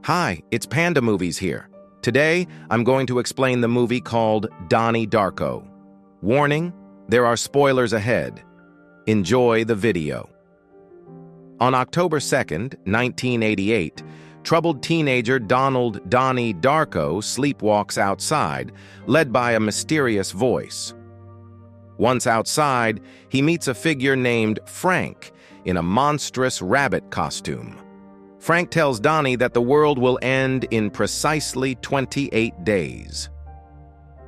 Hi, it's Panda Movies here. Today, I'm going to explain the movie called Donnie Darko. Warning, there are spoilers ahead. Enjoy the video. On October 2nd, 1988, troubled teenager Donnie Darko sleepwalks outside, led by a mysterious voice. Once outside, he meets a figure named Frank in a monstrous rabbit costume. Frank tells Donnie that the world will end in precisely 28 days.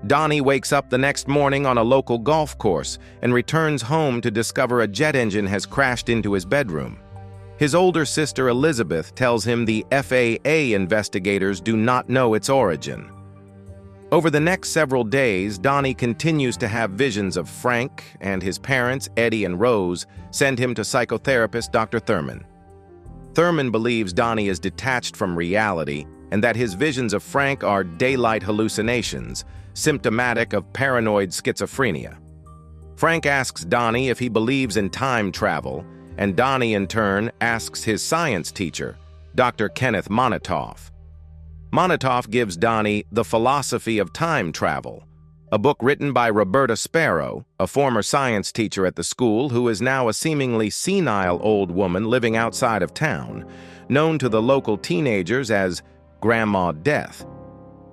Donnie wakes up the next morning on a local golf course and returns home to discover a jet engine has crashed into his bedroom. His older sister Elizabeth tells him the FAA investigators do not know its origin. Over the next several days, Donnie continues to have visions of Frank, and his parents, Eddie and Rose, send him to psychotherapist Dr. Thurman. Thurman believes Donnie is detached from reality and that his visions of Frank are daylight hallucinations, symptomatic of paranoid schizophrenia. Frank asks Donnie if he believes in time travel, and Donnie, in turn, asks his science teacher, Dr. Kenneth Monatoff. Monatoff gives Donnie The Philosophy of Time Travel, a book written by Roberta Sparrow, a former science teacher at the school who is now a seemingly senile old woman living outside of town, known to the local teenagers as Grandma Death.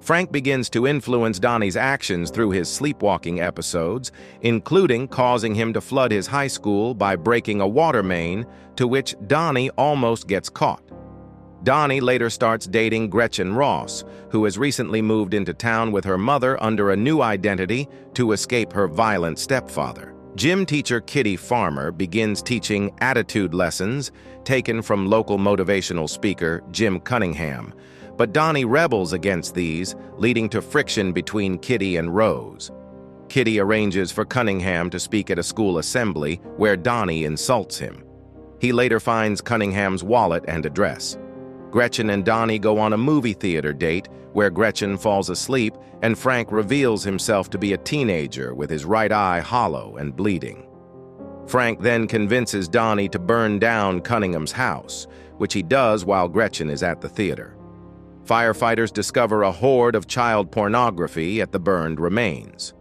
Frank begins to influence Donnie's actions through his sleepwalking episodes, including causing him to flood his high school by breaking a water main, to which Donnie almost gets caught. Donnie later starts dating Gretchen Ross, who has recently moved into town with her mother under a new identity to escape her violent stepfather. Gym teacher Kitty Farmer begins teaching attitude lessons taken from local motivational speaker Jim Cunningham, but Donnie rebels against these, leading to friction between Kitty and Rose. Kitty arranges for Cunningham to speak at a school assembly where Donnie insults him. He later finds Cunningham's wallet and address. Gretchen and Donnie go on a movie theater date where Gretchen falls asleep and Frank reveals himself to be a teenager with his right eye hollow and bleeding. Frank then convinces Donnie to burn down Cunningham's house, which he does while Gretchen is at the theater. Firefighters discover a hoard of child pornography at the burned remains.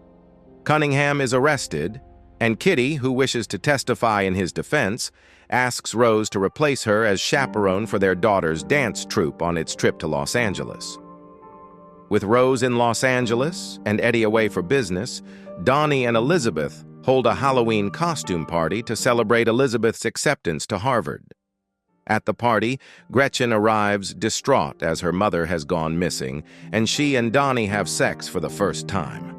Cunningham is arrested, and Kitty, who wishes to testify in his defense, asks Rose to replace her as chaperone for their daughter's dance troupe on its trip to Los Angeles. With Rose in Los Angeles and Eddie away for business, Donnie and Elizabeth hold a Halloween costume party to celebrate Elizabeth's acceptance to Harvard. At the party, Gretchen arrives distraught as her mother has gone missing, and she and Donnie have sex for the first time.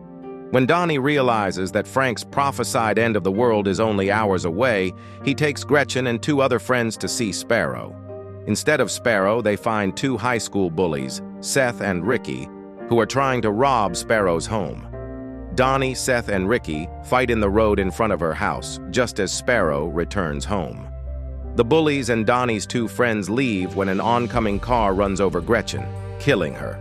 When Donnie realizes that Frank's prophesied end of the world is only hours away, he takes Gretchen and two other friends to see Sparrow. Instead of Sparrow, they find two high school bullies, Seth and Ricky, who are trying to rob Sparrow's home. Donnie, Seth, and Ricky fight in the road in front of her house, just as Sparrow returns home. The bullies and Donnie's two friends leave when an oncoming car runs over Gretchen, killing her.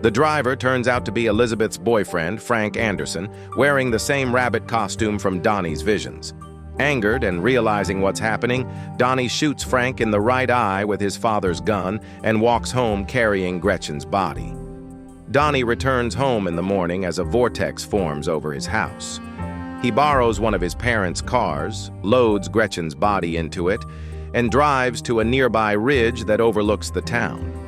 The driver turns out to be Elizabeth's boyfriend, Frank Anderson, wearing the same rabbit costume from Donnie's visions. Angered and realizing what's happening, Donnie shoots Frank in the right eye with his father's gun and walks home carrying Gretchen's body. Donnie returns home in the morning as a vortex forms over his house. He borrows one of his parents' cars, loads Gretchen's body into it, and drives to a nearby ridge that overlooks the town.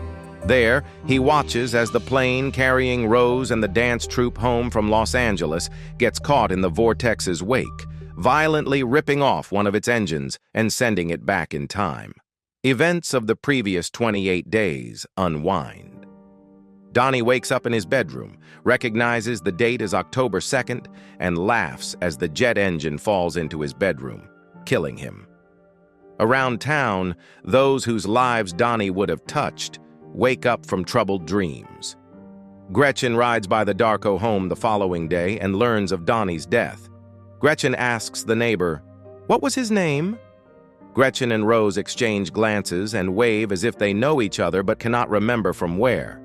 There, he watches as the plane carrying Rose and the dance troupe home from Los Angeles gets caught in the vortex's wake, violently ripping off one of its engines and sending it back in time. Events of the previous 28 days unwind. Donnie wakes up in his bedroom, recognizes the date is October 2nd, and laughs as the jet engine falls into his bedroom, killing him. Around town, those whose lives Donnie would have touched wake up from troubled dreams. Gretchen rides by the Darko home the following day and learns of Donnie's death. Gretchen asks the neighbor, "What was his name?" Gretchen and Rose exchange glances and wave as if they know each other but cannot remember from where.